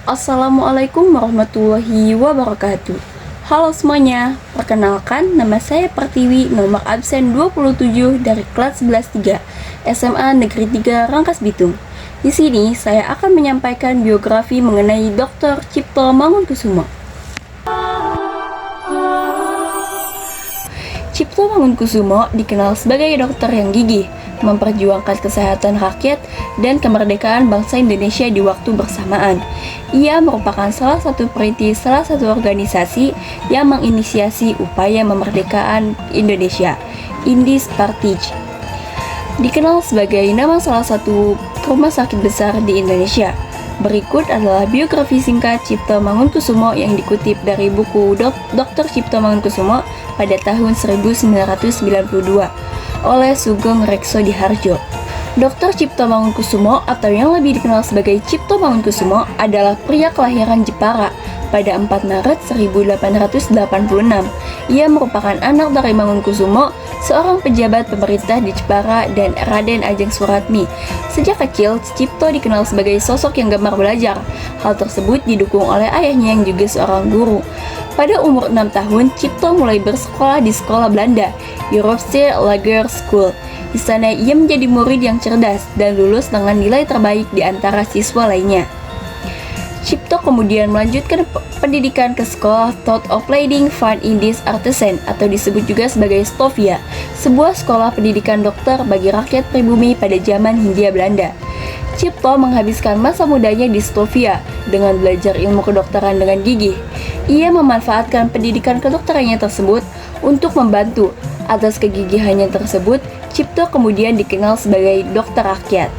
Assalamualaikum warahmatullahi wabarakatuh. Halo semuanya, perkenalkan nama saya Pertiwi, nomor absen 27 dari kelas 11 3 SMA Negeri 3 Rangkas Bitung. Di sini saya akan menyampaikan biografi mengenai Dr. Cipto Mangunkusumo. Cipto Mangunkusumo dikenal sebagai dokter yang gigih, memperjuangkan kesehatan rakyat dan kemerdekaan bangsa Indonesia di waktu bersamaan. Ia merupakan salah satu perintis salah satu organisasi yang menginisiasi upaya kemerdekaan Indonesia, Indis Partij. Dikenal sebagai nama salah satu rumah sakit besar di Indonesia. Berikut adalah biografi singkat Cipto Mangunkusumo yang dikutip dari buku Dr. Cipto Mangunkusumo pada tahun 1992 oleh Sugeng Reksodiharjo. Dr. Cipto Mangunkusumo atau yang lebih dikenal sebagai Cipto Mangunkusumo adalah pria kelahiran Jepara pada 4 Maret 1886. Ia merupakan anak dari Mangunkusumo, seorang pejabat pemerintah di Jepara, dan Raden Ajeng Suratmi. Sejak kecil, Cipto dikenal sebagai sosok yang gemar belajar. Hal tersebut didukung oleh ayahnya yang juga seorang guru. Pada umur 6 tahun, Cipto mulai bersekolah di sekolah Belanda, Europese Lager School. Di sana ia menjadi murid yang cerdas dan lulus dengan nilai terbaik di antara siswa lainnya. Cipto kemudian melanjutkan pendidikan ke sekolah Tootopleiding van Indische Artsen atau disebut juga sebagai Stovia, sebuah sekolah pendidikan dokter bagi rakyat pribumi pada zaman Hindia Belanda. Cipto menghabiskan masa mudanya di Stovia dengan belajar ilmu kedokteran dengan gigih. Ia memanfaatkan pendidikan kedokterannya tersebut untuk membantu. Atas kegigihannya tersebut, Cipto kemudian dikenal sebagai dokter rakyat.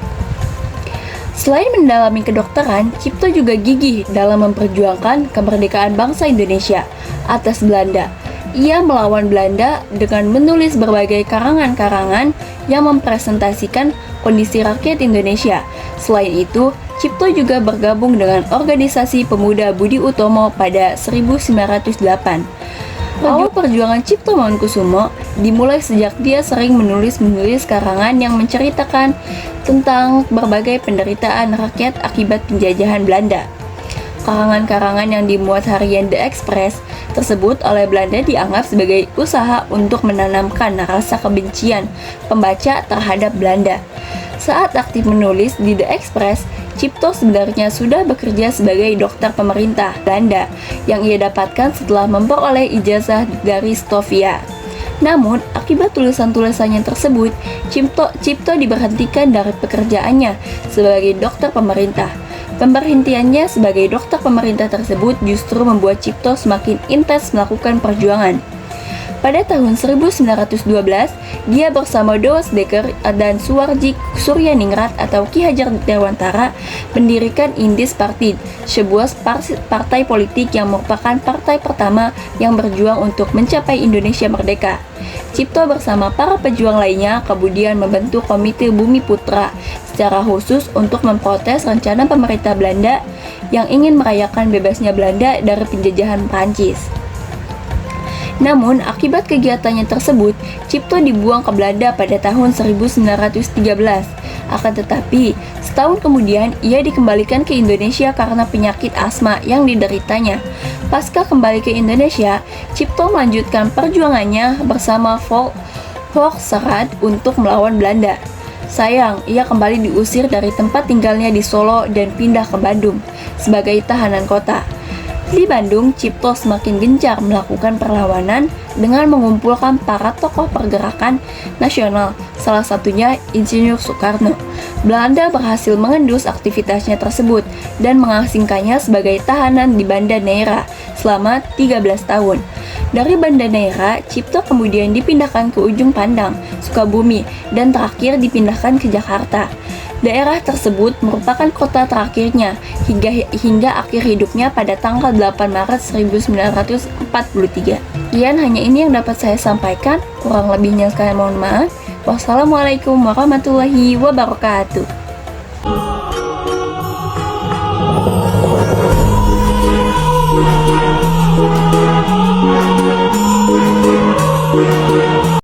Selain mendalami kedokteran, Cipto juga gigih dalam memperjuangkan kemerdekaan bangsa Indonesia atas Belanda. Ia melawan Belanda dengan menulis berbagai karangan-karangan yang mempresentasikan kondisi rakyat Indonesia. Selain itu, Cipto juga bergabung dengan organisasi pemuda Budi Utomo pada 1908. Awal perjuangan Cipto Mangunkusumo dimulai sejak dia sering menulis karangan yang menceritakan tentang berbagai penderitaan rakyat akibat penjajahan Belanda. Karangan-karangan yang dimuat harian The Express tersebut oleh Belanda dianggap sebagai usaha untuk menanamkan rasa kebencian pembaca terhadap Belanda. Saat aktif menulis di The Express, Cipto sebenarnya sudah bekerja sebagai dokter pemerintah Belanda yang ia dapatkan setelah memperoleh ijazah dari Stovia. Namun, akibat tulisan-tulisannya tersebut, Cipto diberhentikan dari pekerjaannya sebagai dokter pemerintah. Pemberhentiannya sebagai dokter pemerintah tersebut justru membuat Cipto semakin intens melakukan perjuangan. Pada tahun 1912, dia bersama Douwe Dekker dan Suwarji Suryaningrat atau Ki Hajar Dewantara mendirikan Indis Partij, sebuah partai politik yang merupakan partai pertama yang berjuang untuk mencapai Indonesia merdeka. Cipto bersama para pejuang lainnya kemudian membentuk Komite Bumi Putra secara khusus untuk memprotes rencana pemerintah Belanda yang ingin merayakan bebasnya Belanda dari penjajahan Prancis. Namun, akibat kegiatannya tersebut, Cipto dibuang ke Belanda pada tahun 1913. Akan tetapi, setahun kemudian ia dikembalikan ke Indonesia karena penyakit asma yang dideritanya. Pasca kembali ke Indonesia, Cipto melanjutkan perjuangannya bersama Volksraad untuk melawan Belanda. Sayang, ia kembali diusir dari tempat tinggalnya di Solo dan pindah ke Bandung sebagai tahanan kota. Di Bandung, Cipto semakin gencar melakukan perlawanan dengan mengumpulkan para tokoh pergerakan nasional, salah satunya Insinyur Soekarno. Belanda berhasil mengendus aktivitasnya tersebut dan mengasingkannya sebagai tahanan di Banda Neira selama 13 tahun. Dari Banda Neira, Cipto kemudian dipindahkan ke Ujung Pandang, Sukabumi, dan terakhir dipindahkan ke Jakarta. Daerah tersebut merupakan kota terakhirnya hingga akhir hidupnya pada tanggal 8 Maret 1943. Sekian hanya ini yang dapat saya sampaikan, kurang lebihnya sekalian mohon maaf. Wassalamualaikum warahmatullahi wabarakatuh.